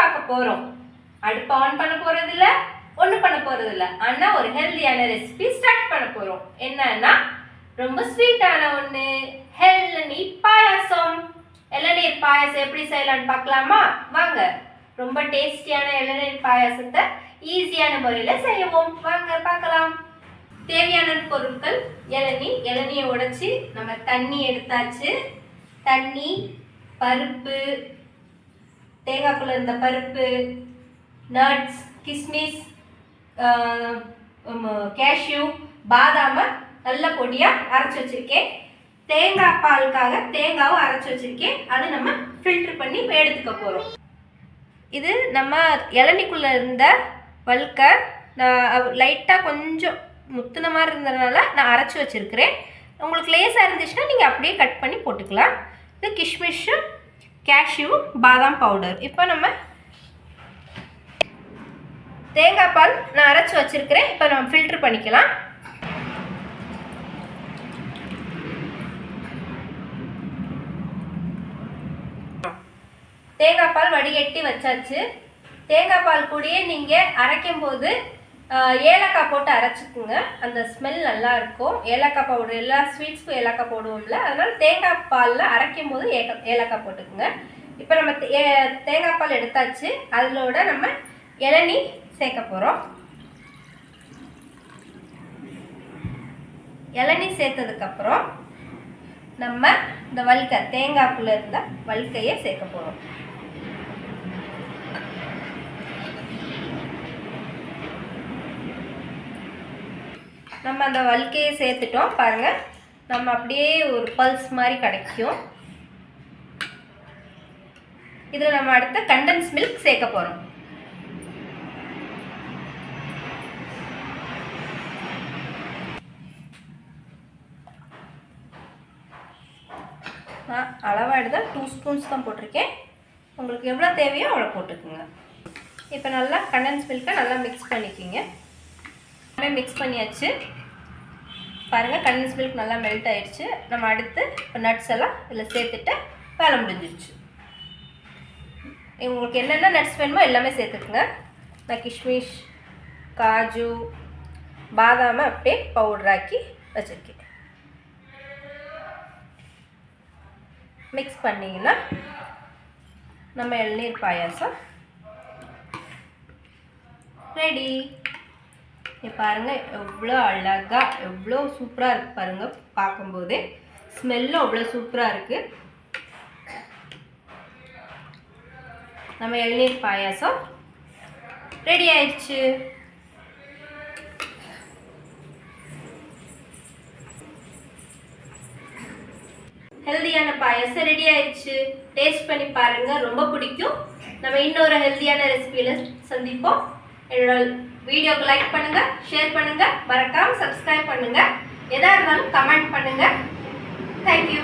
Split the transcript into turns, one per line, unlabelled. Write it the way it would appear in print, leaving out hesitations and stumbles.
பார்க்க போறோம். அடுப்பு ஆன் பண்ண போறது இல்ல, ஒண்ணு பண்ண போறது இல்ல. ஆனா ஒரு ஹெல்தியான ரெசிபி ஸ்டார்ட் பண்ண போறோம். என்னன்னா ரொம்ப ஸ்வீட்டான ஒண்ணு, இளநீ பாயாசம். இளநீர் பாயாசம் எப்படி செய்யலாம்னு பார்க்கலாமா? வாங்க. ரொம்ப டேஸ்டியான இளநீர் பாயாசத்தை ஈஸியான முறையில செய்வோம். வாங்க பார்க்கலாம். தேவையான பொருட்கள்: இளநியை உடைச்சி நம்ம தண்ணி எடுத்தாச்சு. தண்ணி, பருப்பு, தேங்காய்க்குள்ள இருந்த பருப்பு, நட்ஸ், கிஸ்மிஸ், கேஷ்யூ, பாதாம நல்ல பொடியா அரைச்சி வச்சிருக்கேன். தேங்காய் பாலுக்காக தேங்காவும் அரைச்சி வச்சிருக்கேன். அது நம்ம ஃபில்டர் பண்ணி எடுத்துக்க போறோம். இது நம்ம இளநிக்குள்ள இருந்த வழுக்க லைட்டா கொஞ்சம் முத்துன மாதிரி இருந்ததுனால நான் அரைச்சி வச்சிருக்கிறேன். உங்களுக்கு லேசாக இருந்துச்சுன்னா நீங்கள் அப்படியே கட் பண்ணி போட்டுக்கலாம். இது கிஷ்மிஷு, கேஷ்யூ, பாதாம் பவுடர். இப்போ நம்ம தேங்காய் பால் நான் அரைச்சி வச்சிருக்கிறேன். இப்போ நம்ம ஃபில்டர் பண்ணிக்கலாம். தேங்காய் பால் வடிகட்டி வச்சாச்சு. தேங்காய் பால் கூடயே நீங்கள் அரைக்கும் போது ஏலக்காய் போட்டு அரைச்சிக்குங்க. அந்த ஸ்மெல் நல்லா இருக்கும். ஏலக்காய் பவுடர், எல்லா ஸ்வீட்ஸ்க்கும் ஏலக்காய் போடுவோம்ல, அதனால தேங்காய் பாலில் அரைக்கும் போது ஏலக்காய் போட்டுக்குங்க. இப்போ நம்ம தேங்காய் பால் எடுத்தாச்சு. அதோட நம்ம இளநீ சேர்க்க போகிறோம். இளநீ சேர்த்ததுக்கப்புறம் நம்ம இந்த வழுக்கை, தேங்காய்க்குள்ளே இருந்த வழுக்கையை சேர்க்க போகிறோம். நம்ம அந்த வழுக்கையை சேர்த்துட்டோம் பாருங்க. நம்ம அப்படியே ஒரு பல்ஸ் மாதிரி கிடைக்கும். இதில் நம்ம அடுத்த கண்டென்ஸ் மில்க் சேர்க்க போகிறோம். நான் அளவாக எடுத்தால் 2 ஸ்பூன்ஸ் தான் போட்டிருக்கேன். உங்களுக்கு எவ்வளோ தேவையோ அவ்வளோ போட்டுக்குங்க. இப்போ நல்லா கண்டென்ஸ் மில்கை நல்லா மிக்ஸ் பண்ணிக்கிங்க. மிக்ஸ் பண்ணியாச்சு பாருங்கள். கண்டென்ஸ் மில்க் நல்லா மெல்ட் ஆயிடுச்சு. நம்ம அடுத்து இப்போ நட்ஸ் எல்லாம் இதில் சேர்த்துட்டு வேலை முடிஞ்சிடுச்சு. உங்களுக்கு என்னென்ன நட்ஸ் வேணுமோ எல்லாமே சேர்த்துக்குங்க. நான் கிஷ்மிஷ், காஜு, பாதாமை அப்படியே பவுடராக்கி வச்சுருக்கேன். மிக்ஸ் பண்ணிங்கன்னா நம்ம இளநீர் பாயாசம் ரெடி. பாருங்கள் எவ்வளோ அழகாக, எவ்வளோ சூப்பராக இருக்குது பாருங்கள். பார்க்கும்போதே ஸ்மெல்லும் அவ்வளோ சூப்பராக இருக்குது. நம்ம இளநீர் பாயாசம் ரெடி ஆயிடுச்சு. ஹெல்தியான பாயாசம் ரெடி ஆயிடுச்சு. டேஸ்ட் பண்ணி பாருங்கள், ரொம்ப பிடிக்கும். நம்ம இன்னொரு ஹெல்தியான ரெசிபியில் சந்திப்போம். என்னோட வீடியோக்கு லைக் பண்ணுங்க, ஷேர் பண்ணுங்க, மறக்காம சப்ஸ்கிரைப் பண்ணுங்க. எதா இருந்தாலும் கமெண்ட் பண்ணுங்க. தேங்க்யூ.